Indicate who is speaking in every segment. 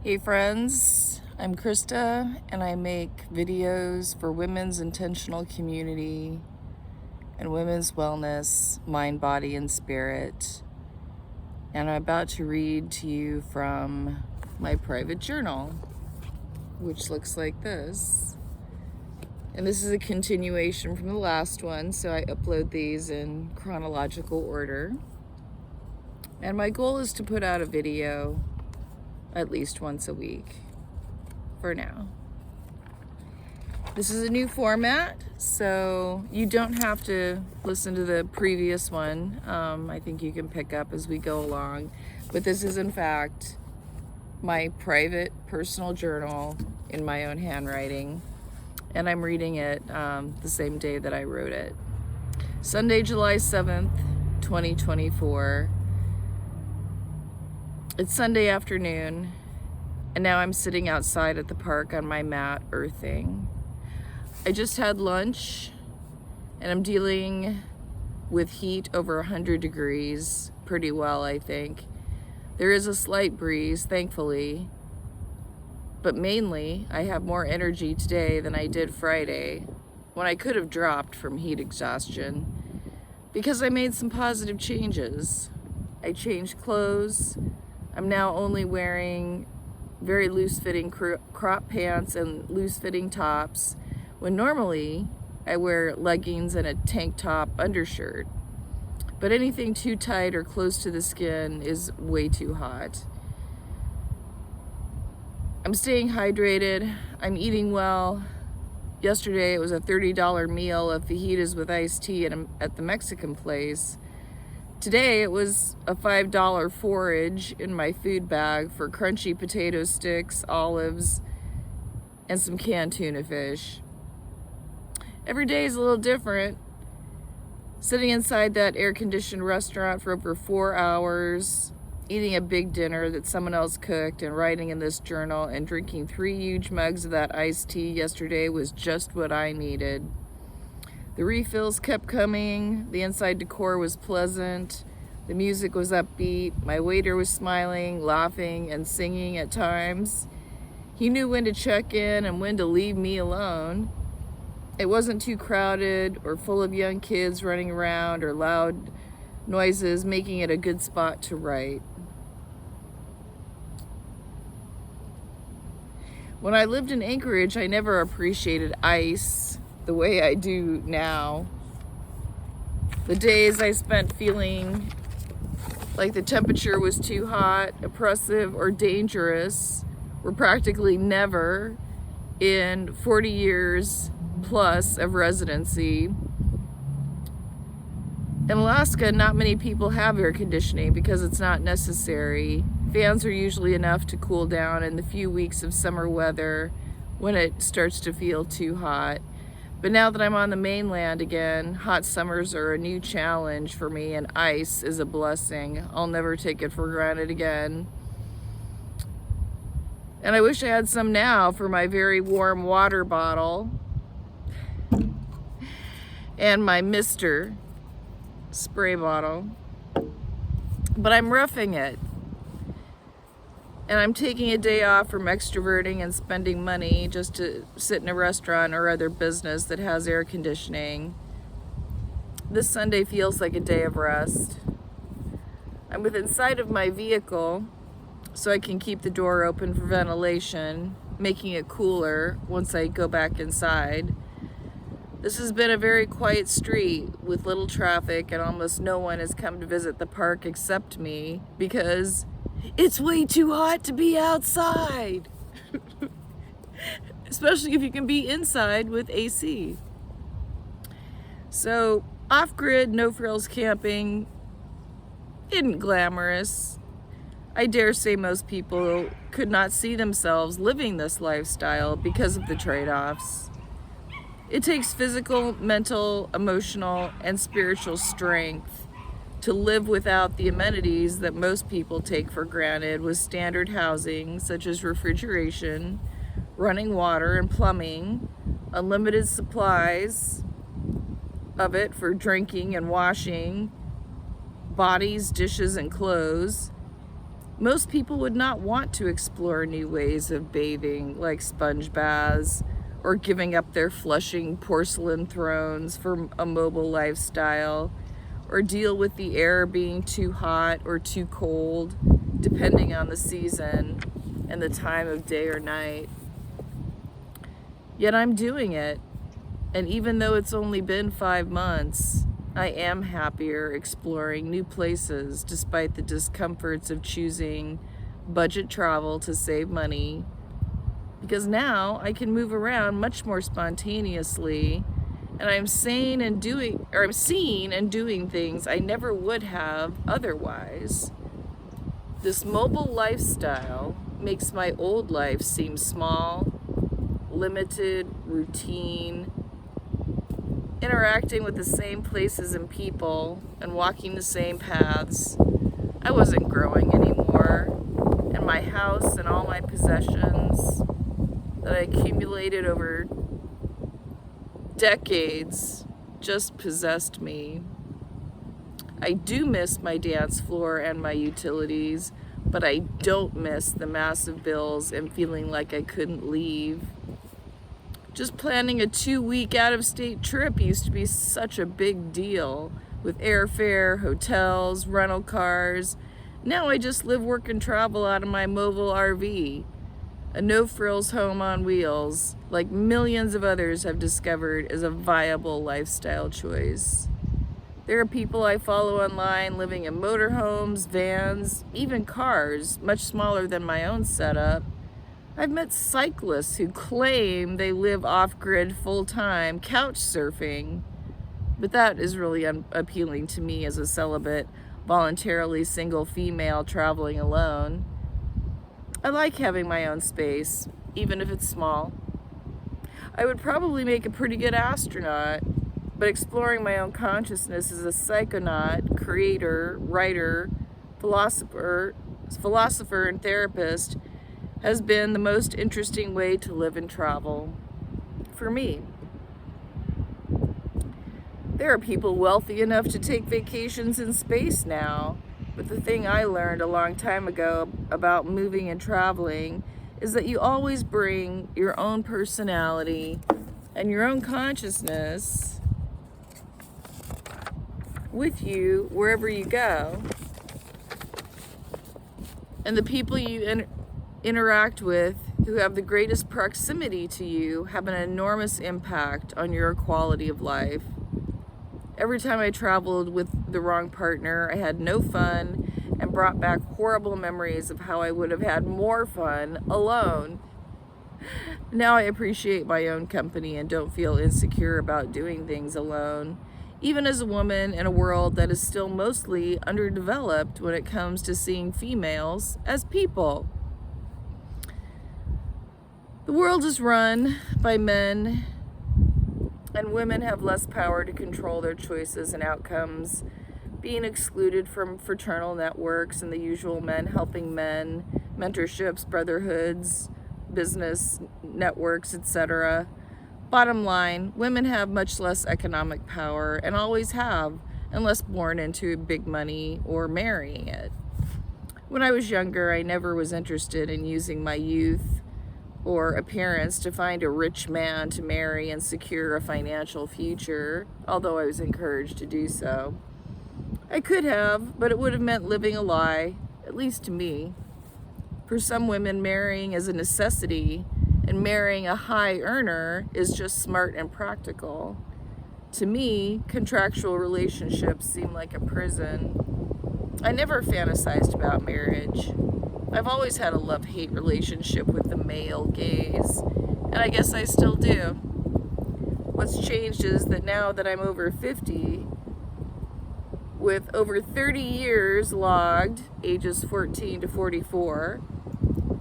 Speaker 1: Hey friends, I'm Krista and I make videos for women's intentional community and women's wellness, mind, body, and spirit. And I'm about to read to you from my private journal, which looks like this. And this is a continuation from the last one, so I upload these in chronological order. And my goal is to put out a video at least once a week for now. This is a new format, so you don't have to listen to the previous one. I think you can pick up as we go along. But this is in fact my private personal journal in my own handwriting, and I'm reading it the same day that I wrote it. Sunday, July 7th, 2024. It's Sunday afternoon, and now I'm sitting outside at the park on my mat earthing. I just had lunch, and I'm dealing with heat over 100 degrees pretty well, I think. There is a slight breeze, thankfully, but mainly I have more energy today than I did Friday, when I could have dropped from heat exhaustion, because I made some positive changes. I changed clothes. I'm now only wearing very loose-fitting crop pants and loose-fitting tops, when normally I wear leggings and a tank top undershirt. But anything too tight or close to the skin is way too hot. I'm staying hydrated. I'm eating well. Yesterday it was a $30 meal of fajitas with iced tea at the Mexican place. Today it was a $5 forage in my food bag for crunchy potato sticks, olives, and some canned tuna fish. Every day is a little different. Sitting inside that air-conditioned restaurant for over 4 hours, eating a big dinner that someone else cooked, and writing in this journal, and drinking 3 huge mugs of that iced tea yesterday was just what I needed. The refills kept coming, the inside decor was pleasant, the music was upbeat, my waiter was smiling, laughing, and singing at times. He knew when to check in and when to leave me alone. It wasn't too crowded or full of young kids running around or loud noises, making it a good spot to write. When I lived in Anchorage, I never appreciated ice the way I do now. The days I spent feeling like the temperature was too hot, oppressive, or dangerous were practically never in 40 years plus of residency. In Alaska, not many people have air conditioning because it's not necessary. Fans are usually enough to cool down in the few weeks of summer weather when it starts to feel too hot. But now that I'm on the mainland again, hot summers are a new challenge for me, and ice is a blessing. I'll never take it for granted again. And I wish I had some now for my very warm water bottle and my Mr. spray bottle. But I'm roughing it. And I'm taking a day off from extroverting and spending money just to sit in a restaurant or other business that has air conditioning. This Sunday feels like a day of rest. I'm within sight of my vehicle, so I can keep the door open for ventilation, making it cooler once I go back inside. This has been a very quiet street with little traffic, and almost no one has come to visit the park except me, because it's way too hot to be outside. Especially if you can be inside with AC. So, off-grid, no-frills camping isn't glamorous. I dare say most people could not see themselves living this lifestyle because of the trade-offs. It takes physical, mental, emotional, and spiritual strength to live without the amenities that most people take for granted with standard housing, such as refrigeration, running water and plumbing, unlimited supplies of it for drinking and washing, bodies, dishes, and clothes, Most people would not want to explore new ways of bathing, like sponge baths, or giving up their flushing porcelain thrones for a mobile lifestyle, or deal with the air being too hot or too cold, depending on the season and the time of day or night. Yet I'm doing it, and even though it's only been 5 months, I am happier exploring new places despite the discomforts of choosing budget travel to save money, because now I can move around much more spontaneously, and I'm seeing and doing things I never would have otherwise. This mobile lifestyle makes my old life seem small, limited, routine, interacting with the same places and people and walking the same paths. I wasn't growing anymore, and my house and all my possessions that I accumulated over decades just possessed me. I do miss my dance floor and my utilities, but I don't miss the massive bills and feeling like I couldn't leave. Just planning a 2-week out-of-state trip used to be such a big deal, with airfare, hotels, rental cars. Now I just live, work, and travel out of my mobile RV, a no-frills home on wheels, like millions of others have discovered is a viable lifestyle choice. There are people I follow online living in motorhomes, vans, even cars, much smaller than my own setup. I've met cyclists who claim they live off-grid full-time, couch surfing, but that is really unappealing to me as a celibate, voluntarily single female traveling alone. I like having my own space, even if it's small. I would probably make a pretty good astronaut, but exploring my own consciousness as a psychonaut, creator, writer, philosopher, and therapist has been the most interesting way to live and travel for me. There are people wealthy enough to take vacations in space now, but the thing I learned a long time ago about moving and traveling is that you always bring your own personality and your own consciousness with you wherever you go. And the people you interact with who have the greatest proximity to you have an enormous impact on your quality of life. Every time I traveled with the wrong partner, I had no fun and brought back horrible memories of how I would have had more fun alone. Now I appreciate my own company and don't feel insecure about doing things alone, even as a woman in a world that is still mostly underdeveloped when it comes to seeing females as people. The world is run by men, and women have less power to control their choices and outcomes, being excluded from fraternal networks and the usual men helping men, mentorships, brotherhoods, business networks, etc. Bottom line, women have much less economic power and always have, unless born into big money or marrying it. When I was younger, I never was interested in using my youth or appearance to find a rich man to marry and secure a financial future, although I was encouraged to do so. I could have, but it would have meant living a lie, at least to me. For some women, marrying is a necessity, and marrying a high earner is just smart and practical. To me, contractual relationships seem like a prison. I never fantasized about marriage. I've always had a love-hate relationship with the male gaze, and I guess I still do. What's changed is that now that I'm over 50, with over 30 years logged, ages 14 to 44,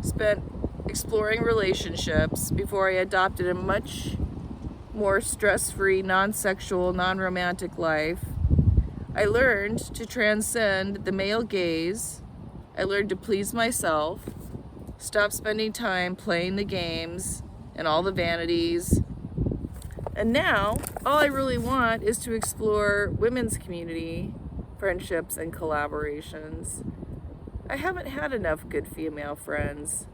Speaker 1: spent exploring relationships before I adopted a much more stress-free, non-sexual, non-romantic life, I learned to transcend the male gaze. I learned to please myself, stop spending time playing the games and all the vanities. And now, all I really want is to explore women's community, friendships, and collaborations. I haven't had enough good female friends.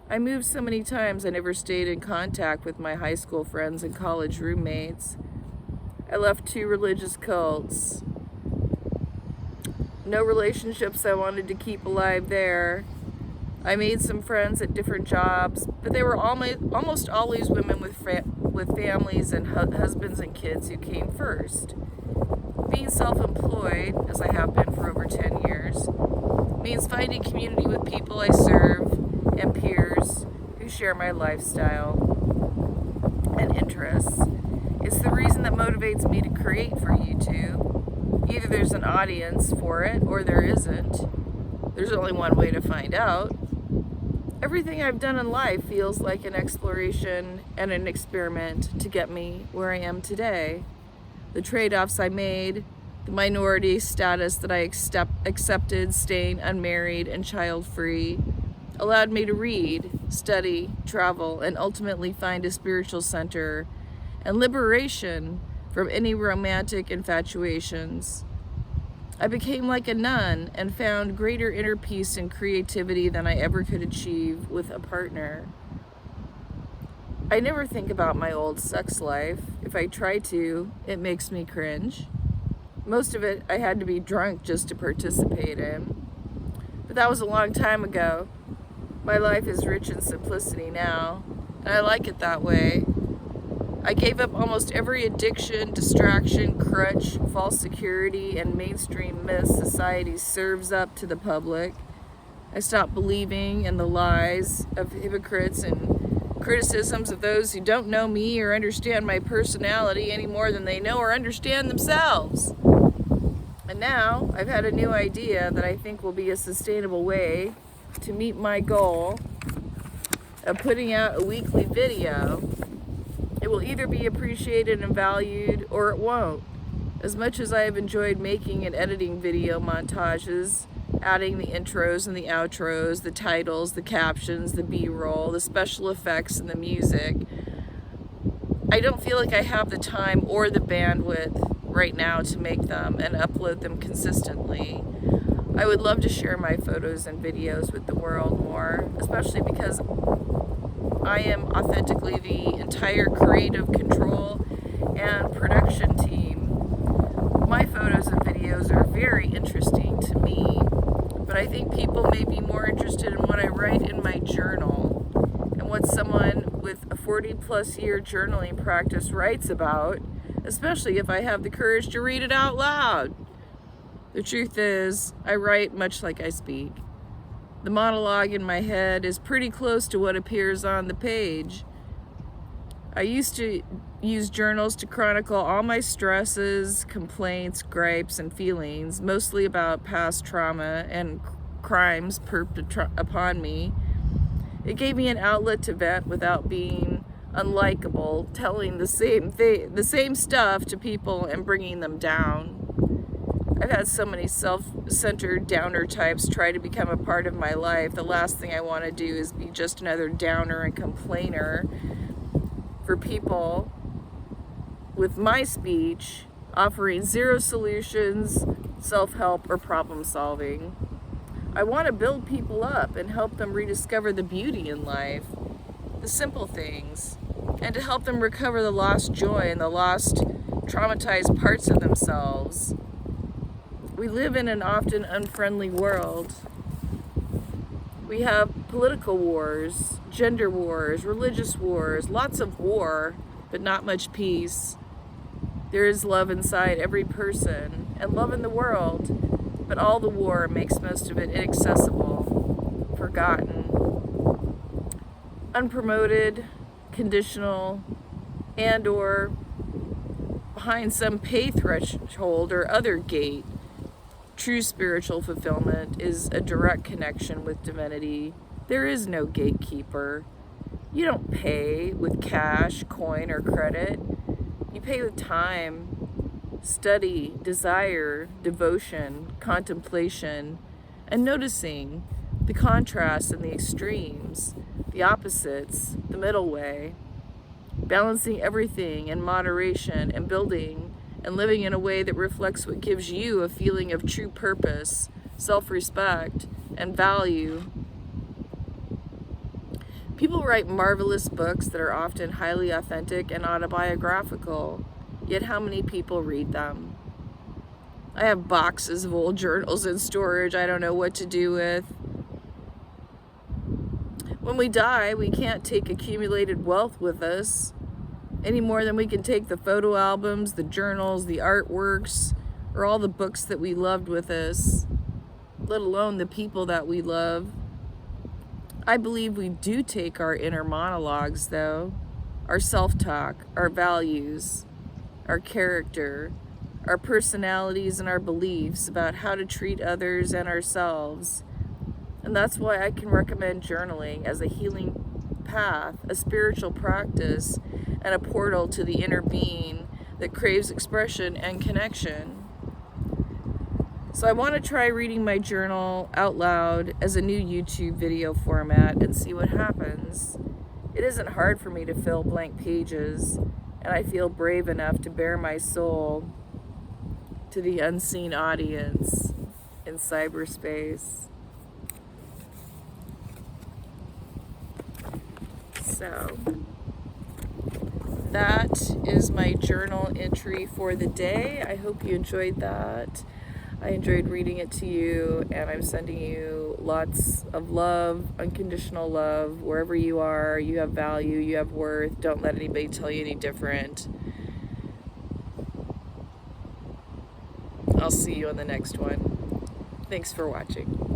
Speaker 1: I moved so many times I never stayed in contact with my high school friends and college roommates. I left 2 religious cults. No relationships I wanted to keep alive there. I made some friends at different jobs, but they were almost always women with families and husbands and kids who came first. Being self-employed, as I have been for over 10 years, means finding community with people I serve and peers who share my lifestyle and interests. It's the reason that motivates me to create for YouTube. Either there's an audience for it or there isn't. There's only one way to find out. Everything I've done in life feels like an exploration and an experiment to get me where I am today. The trade-offs I made, the minority status that I accepted staying unmarried and child-free, allowed me to read, study, travel, and ultimately find a spiritual center and liberation from any romantic infatuations. I became like a nun and found greater inner peace and creativity than I ever could achieve with a partner. I never think about my old sex life. If I try to, it makes me cringe. Most of it I had to be drunk just to participate in. But that was a long time ago. My life is rich in simplicity now, and I like it that way. I gave up almost every addiction, distraction, crutch, false security, and mainstream myths society serves up to the public. I stopped believing in the lies of hypocrites and criticisms of those who don't know me or understand my personality any more than they know or understand themselves. And now I've had a new idea that I think will be a sustainable way to meet my goal of putting out a weekly video. It will either be appreciated and valued or it won't. As much as I have enjoyed making and editing video montages, adding the intros and the outros, the titles, the captions, the B-roll, the special effects, and the music, I don't feel like I have the time or the bandwidth right now to make them and upload them consistently. I would love to share my photos and videos with the world more, especially because I am authentically the entire creative control and production team. My photos and videos are very interesting to me, but I think people may be more interested in what I write in my journal and what someone with a 40-plus year journaling practice writes about, especially if I have the courage to read it out loud. The truth is, I write much like I speak. The monologue in my head is pretty close to what appears on the page. I used to use journals to chronicle all my stresses, complaints, gripes, and feelings, mostly about past trauma and crimes perpetrated upon me. It gave me an outlet to vent without being unlikable, telling the same stuff to people and bringing them down. I've had so many self-centered downer types try to become a part of my life. The last thing I want to do is be just another downer and complainer for people with my speech offering zero solutions, self-help, or problem solving. I want to build people up and help them rediscover the beauty in life, the simple things, and to help them recover the lost joy and the lost traumatized parts of themselves. We live in an often unfriendly world. We have political wars, gender wars, religious wars, lots of war, but not much peace. There is love inside every person and love in the world, but all the war makes most of it inaccessible, forgotten, unpromoted, conditional, and or behind some pay threshold or other gate. True spiritual fulfillment is a direct connection with divinity. There is no gatekeeper. You don't pay with cash, coin, or credit. You pay with time, study, desire, devotion, contemplation, and noticing the contrasts and the extremes, the opposites, the middle way, balancing everything in moderation and building and living in a way that reflects what gives you a feeling of true purpose, self-respect, and value. People write marvelous books that are often highly authentic and autobiographical, yet how many people read them? I have boxes of old journals in storage I don't know what to do with. When we die, we can't take accumulated wealth with us any more than we can take the photo albums, the journals, the artworks, or all the books that we loved with us, let alone the people that we love. I believe we do take our inner monologues, though, our self-talk, our values, our character, our personalities, and our beliefs about how to treat others and ourselves. And that's why I can recommend journaling as a healing path, a spiritual practice, and a portal to the inner being that craves expression and connection. So I want to try reading my journal out loud as a new YouTube video format and see what happens. It isn't hard for me to fill blank pages, and I feel brave enough to bare my soul to the unseen audience in cyberspace. So that is my journal entry for the day. I hope you enjoyed that. I enjoyed reading it to you, and I'm sending you lots of love, unconditional love. Wherever you are, you have value, you have worth. Don't let anybody tell you any different. I'll see you on the next one. Thanks for watching.